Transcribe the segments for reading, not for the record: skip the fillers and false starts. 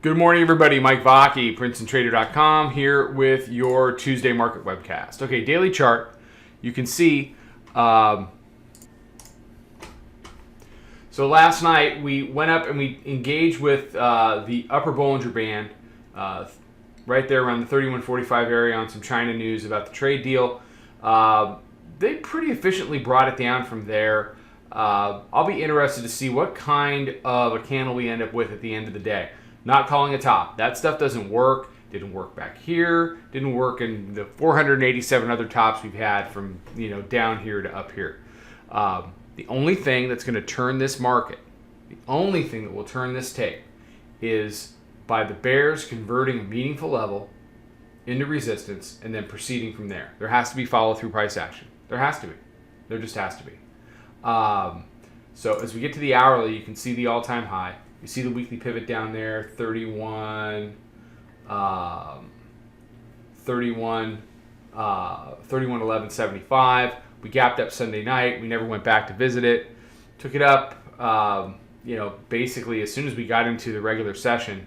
Good morning, everybody. Mike Vacchi, Princetontrader.com, here with your Tuesday market webcast. Okay, daily chart. You can see, so last night we went up and we engaged with the upper Bollinger Band, right there around the 3145 area on some China news about the trade deal. They pretty efficiently brought it down from there. I'll be interested to see what kind of a candle we end up with at the end of the day. Not calling a top. That stuff doesn't work. Didn't work back here. Didn't work in the 487 other tops we've had from down here to up here. The only thing that's going to turn this market, the only thing that will turn this tape, is by the bears converting a meaningful level into resistance and then proceeding from there. There has to be follow-through price action. There has to be. There just has to be. So as we get to the hourly, you can see the all-time high. You see the weekly pivot down there, 31.1175. We gapped up Sunday night. We never went back to visit it. Took it up, basically as soon as we got into the regular session,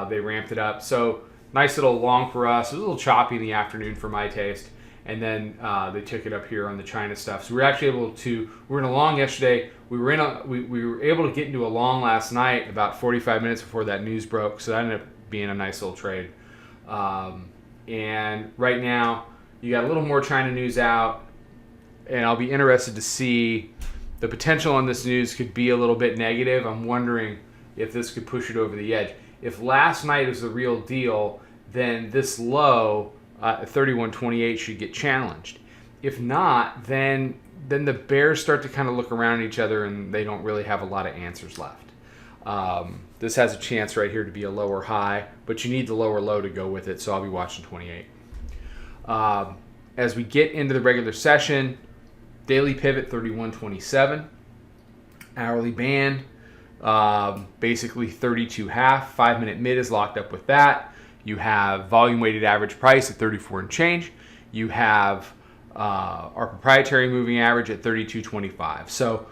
they ramped it up. So nice little long for us. It was a little choppy in the afternoon for my taste. And then they took it up here on the China stuff. So we were actually able to, we were in a long yesterday. We were able to get into a long last night about 45 minutes before that news broke. So that ended up being a nice little trade. And right now, you got a little more China news out. And I'll be interested to see the potential on this news could be a little bit negative. I'm wondering if this could push it over the edge. If last night is the real deal, then this low at 31.28 should get challenged. If not, then the bears start to kind of look around at each other and they don't really have a lot of answers left. This has a chance right here to be a lower high, but you need the lower low to go with it, so I'll be watching 28. As we get into the regular session, daily pivot 31.27, hourly band basically 32.5, 5-minute mid is locked up with that. You have volume weighted average price at 34 and change. You have our proprietary moving average at 32.25. So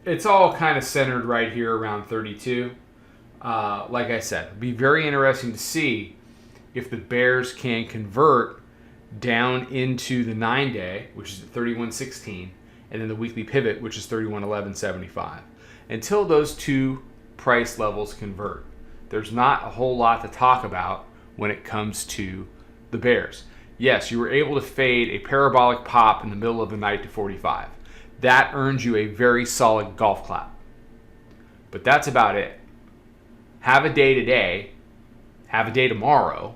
it's all kind of centered right here around 32. Like I said, it'd be very interesting to see if the bears can convert down into the 9-day, which is at 31.16, and then the weekly pivot, which is 31.1175. Until those two price levels convert, there's not a whole lot to talk about when it comes to the bears. Yes, you were able to fade a parabolic pop in the middle of the night to 45. That earns you a very solid golf clap. But that's about it. Have a day today, have a day tomorrow,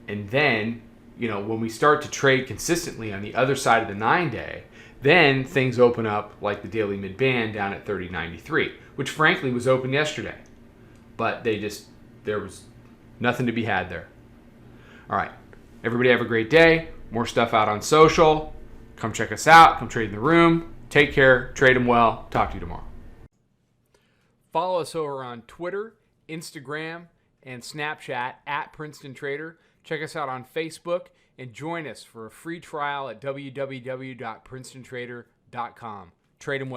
and then, when we start to trade consistently on the other side of the 9-day, then things open up like the daily mid-band down at 30.93, which frankly was open yesterday. But there was nothing to be had there. All right. Everybody have a great day. More stuff out on social. Come check us out. Come trade in the room. Take care. Trade them well. Talk to you tomorrow. Follow us over on Twitter, Instagram, and Snapchat at Princeton Trader. Check us out on Facebook and join us for a free trial at www.princetontrader.com. Trade them well.